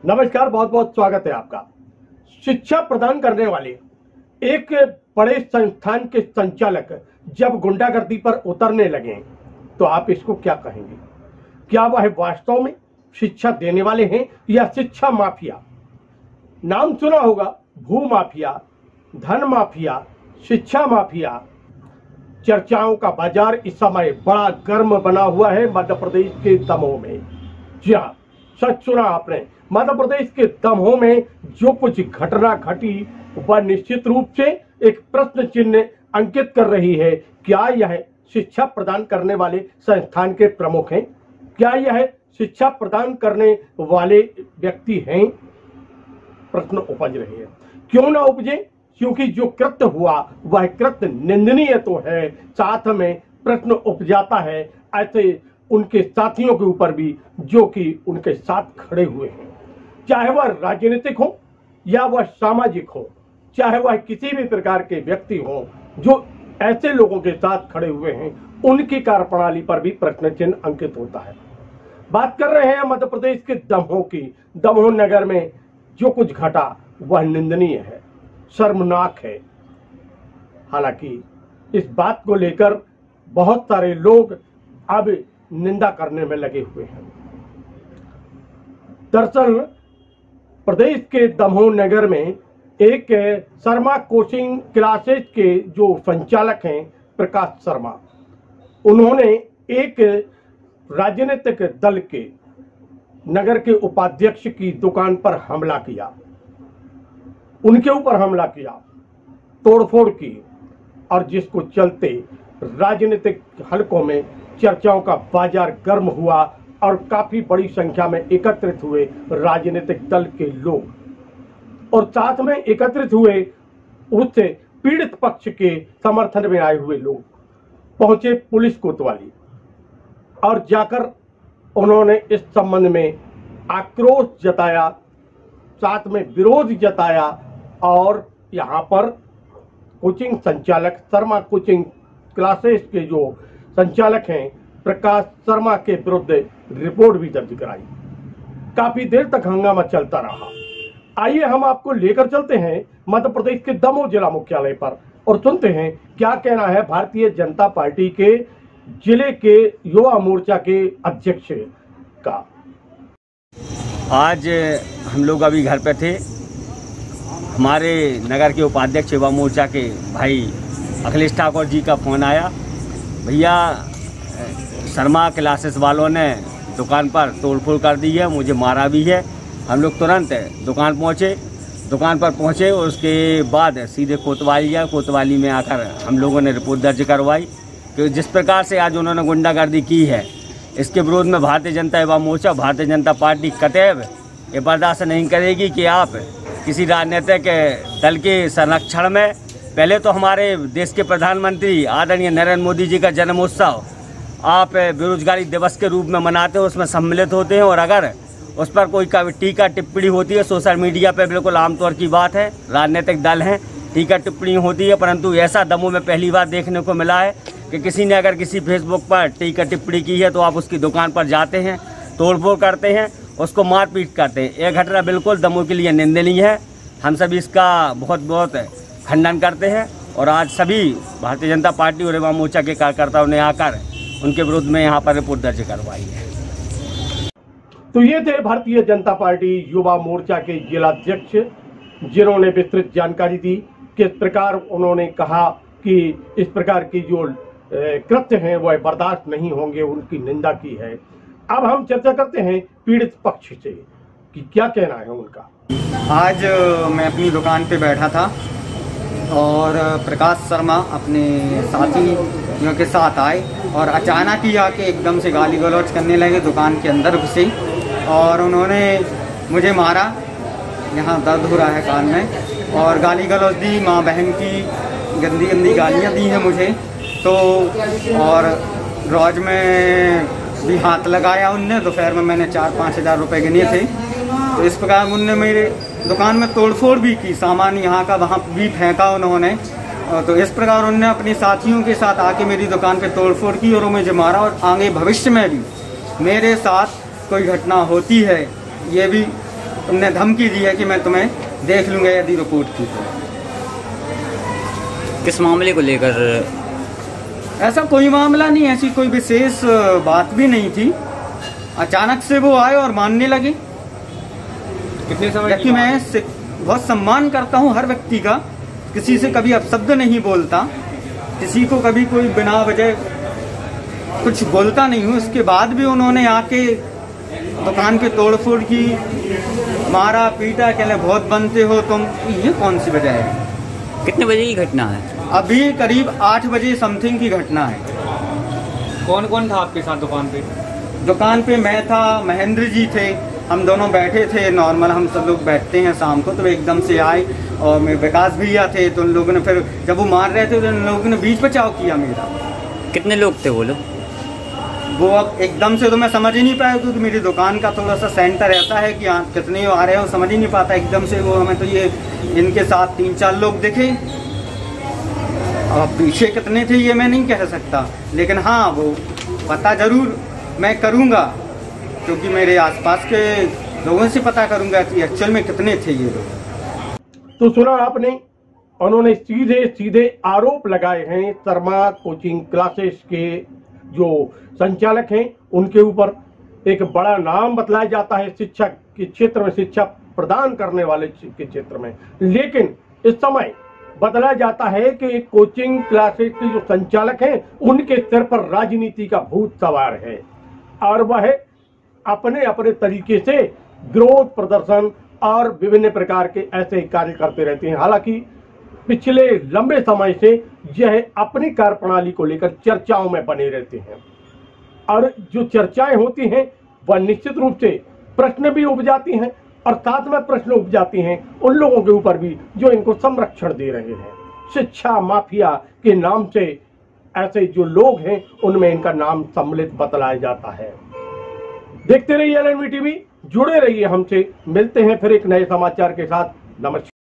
नमस्कार, बहुत बहुत स्वागत है आपका। शिक्षा प्रदान करने वाले एक बड़े संस्थान के संचालक जब गुंडागर्दी पर उतरने लगे तो आप इसको क्या कहेंगे? क्या वह वास्तव में शिक्षा देने वाले हैं या शिक्षा माफिया? नाम सुना होगा, भू माफिया, धन माफिया, शिक्षा माफिया। चर्चाओं का बाजार इस समय बड़ा गर्म बना हुआ है मध्य प्रदेश के दमोह में। जी हाँ, सच सुना आपने। मध्य प्रदेश के दमोह में जो कुछ घटना घटी वह निश्चित रूप से एक प्रश्न चिन्ह अंकित कर रही है। क्या यह शिक्षा प्रदान करने वाले संस्थान के प्रमुख हैं? क्या यह शिक्षा प्रदान करने वाले व्यक्ति हैं? प्रश्न उपज रहे हैं। क्यों ना उपजे? क्योंकि जो कृत्य हुआ वह कृत्य निंदनीय तो है, साथ में प्रश्न उपजाता है ऐसे उनके साथियों के ऊपर भी जो कि उनके साथ खड़े हुए हैं, चाहे वह राजनीतिक हो या वह सामाजिक हो, चाहे वह किसी भी प्रकार के व्यक्ति हो जो ऐसे लोगों के साथ खड़े हुए हैं, उनकी कार्यप्रणाली पर भी प्रश्न चिन्ह अंकित होता है। बात कर रहे हैं मध्य प्रदेश के दमोह की। दमोह नगर में जो कुछ घटा वह निंदनीय है, शर्मनाक है। हालांकि इस बात को लेकर बहुत सारे लोग अब निंदा करने में लगे हुए हैं। दरअसल प्रदेश के दमोह नगर में एक शर्मा कोचिंग क्लासेज के जो संचालक हैं प्रकाश शर्मा, उन्होंने एक राजनीतिक दल के नगर के उपाध्यक्ष की दुकान पर हमला किया, उनके ऊपर हमला किया, तोड़फोड़ की, और जिसको चलते राजनीतिक हलकों में चर्चाओं का बाजार गर्म हुआ और काफी बड़ी संख्या में एकत्रित हुए राजनीतिक दल के लोग और साथ में एकत्रित हुए उससे पीड़ित पक्ष के समर्थन में आए हुए लोग पहुंचे पुलिस कोतवाली और जाकर उन्होंने इस संबंध में आक्रोश जताया, साथ में विरोध जताया और यहाँ पर कोचिंग संचालक शर्मा कोचिंग क्लासेस के जो संचालक हैं प्रकाश शर्मा के विरुद्ध रिपोर्ट भी दर्ज कराई। काफी देर तक हंगामा चलता रहा। आइए हम आपको लेकर चलते हैं मध्य प्रदेश के दमोह जिला मुख्यालय पर और सुनते हैं क्या कहना है भारतीय जनता पार्टी के जिले के युवा मोर्चा के अध्यक्ष का। आज हम लोग अभी घर पे थे, हमारे नगर के उपाध्यक्ष युवा मोर्चा के भाई अखिलेश ठाकुर जी का फ़ोन आया, भैया शर्मा क्लासेस वालों ने दुकान पर तोड़फोड़ कर दी है, मुझे मारा भी है। हम लोग तुरंत दुकान पर पहुँचे और उसके बाद सीधे कोतवाली में आकर हम लोगों ने रिपोर्ट दर्ज करवाई कि जिस प्रकार से आज उन्होंने गुंडागर्दी की है, इसके विरोध में भारतीय जनता युवा मोर्चा, भारतीय जनता पार्टी कतई ये बर्दाश्त नहीं करेगी कि आप किसी राजनीतिक दल के संरक्षण में पहले तो हमारे देश के प्रधानमंत्री आदरणीय नरेंद्र मोदी जी का जन्मोत्सव आप बेरोजगारी दिवस के रूप में मनाते हो, उसमें सम्मिलित होते हैं और अगर उस पर कोई टीका टिप्पणी होती है सोशल मीडिया पर, बिल्कुल आमतौर की बात है, राजनीतिक दल हैं, टीका टिप्पणी होती है, परंतु ऐसा दमोह में पहली बार देखने को मिला है कि किसी ने अगर किसी फेसबुक पर टीका टिप्पणी की है तो आप उसकी दुकान पर जाते हैं, तोड़फोड़ करते हैं, उसको मारपीट करते हैं। यह घटना बिल्कुल दमोह के लिए निंदनीय है। हम सभी इसका बहुत बहुत खंडन करते हैं और आज सभी भारतीय जनता पार्टी और युवा मोर्चा के कार्यकर्ताओं ने आकर उनके विरुद्ध में यहाँ पर रिपोर्ट दर्ज करवाई है। तो ये थे भारतीय जनता पार्टी युवा मोर्चा के जिलाध्यक्ष, जिन्होंने विस्तृत जानकारी दी। किस प्रकार उन्होंने कहा कि इस प्रकार की जो कृत्य हैं वह बर्दाश्त नहीं होंगे, उनकी निंदा की है। अब हम चर्चा करते हैं पीड़ित पक्ष से कि क्या कहना है उनका। आज मैं अपनी दुकान पे बैठा था और प्रकाश शर्मा अपने साथियों के साथ आए और अचानक ही आके एकदम से गाली गलौज करने लगे, दुकान के अंदर घुसे और उन्होंने मुझे मारा, यहाँ दर्द हो रहा है कान में, और गाली गलौज दी, माँ बहन की गंदी गंदी गालियाँ दी हैं मुझे तो, और रोज में भी हाथ लगाया उनने। दोपहर में मैंने 4-5 हज़ार रुपये गिने थे। तो इस प्रकार उनने मेरे दुकान में तोड़फोड़ भी की, सामान यहाँ का वहाँ भी फेंका उन्होंने तो इस प्रकार उन्होंने अपने साथियों के साथ आके मेरी दुकान पे तोड़फोड़ की और मुझे मारा, और आगे भविष्य में भी मेरे साथ कोई घटना होती है ये भी उन्होंने धमकी दी है कि मैं तुम्हें देख लूँगा यदि रिपोर्ट की तो। किस मामले को लेकर? ऐसा कोई मामला नहीं, ऐसी कोई विशेष बात भी नहीं थी। अचानक से वो आए और मानने लगे। कितने समय? जबकि मैं बहुत सम्मान करता हूँ हर व्यक्ति का, किसी से कभी अपशब्द नहीं बोलता, किसी को कभी कोई बिना वजह कुछ बोलता नहीं हूँ। इसके बाद भी उन्होंने आके दुकान पे तोड़फोड़ की, मारा पीटा, कहले बहुत बनते हो तुम। ये कौन सी वजह है? कितने बजे की घटना है? अभी करीब 8 बजे समथिंग की घटना है। कौन कौन था आपके साथ दुकान पे? दुकान पे मैं था, महेंद्र जी थे, हम दोनों बैठे थे। नॉर्मल हम सब लोग बैठते हैं शाम को, तो एकदम से आए और मैं विकास भैया थे, तो उन लोगों ने फिर जब वो मार रहे थे तो उन लोगों ने बीच बचाव किया मेरा। कितने लोग थे वो लोग? वो अब एकदम से तो मैं समझ ही नहीं पाया, क्योंकि मेरी दुकान का थोड़ा सा सेंटर ऐसा है कि कितने आ रहे हो समझ ही नहीं पाता। एकदम से वो हमें तो ये इनके साथ 3-4 लोग दिखे, अब पीछे कितने थे ये मैं नहीं कह सकता, लेकिन हाँ वो पता जरूर मैं करूँगा, क्योंकि मेरे आसपास के लोगों से पता करूँगा कि एक्चुअल में कितने थे ये लोग। तो सुना आपने, उन्होंने सीधे सीधे आरोप लगाए हैं शर्मा कोचिंग क्लासेस के जो संचालक हैं उनके ऊपर। एक बड़ा नाम बतलाया जाता है शिक्षा के क्षेत्र में, शिक्षा प्रदान करने वाले के क्षेत्र में, लेकिन इस समय बतलाया जाता है कि कोचिंग क्लासेस के जो संचालक हैं उनके सिर पर राजनीति का भूत सवार है और वह अपने अपने तरीके से विरोध प्रदर्शन और विभिन्न प्रकार के ऐसे कार्य करते रहते हैं। हालांकि पिछले लंबे समय से यह अपनी कार्यप्रणाली को लेकर चर्चाओं में बने रहते हैं और जो चर्चाएं होती हैं वह निश्चित रूप से प्रश्न भी उपजाती हैं और साथ में प्रश्न उपजाती हैं उन लोगों के ऊपर भी जो इनको संरक्षण दे रहे हैं। शिक्षा माफिया के नाम से ऐसे जो लोग हैं उनमें इनका नाम सम्मिलित बतलाया जाता है। देखते रहिए एलएनवी टीवी, जुड़े रहिए हमसे। मिलते हैं फिर एक नए समाचार के साथ। नमस्कार।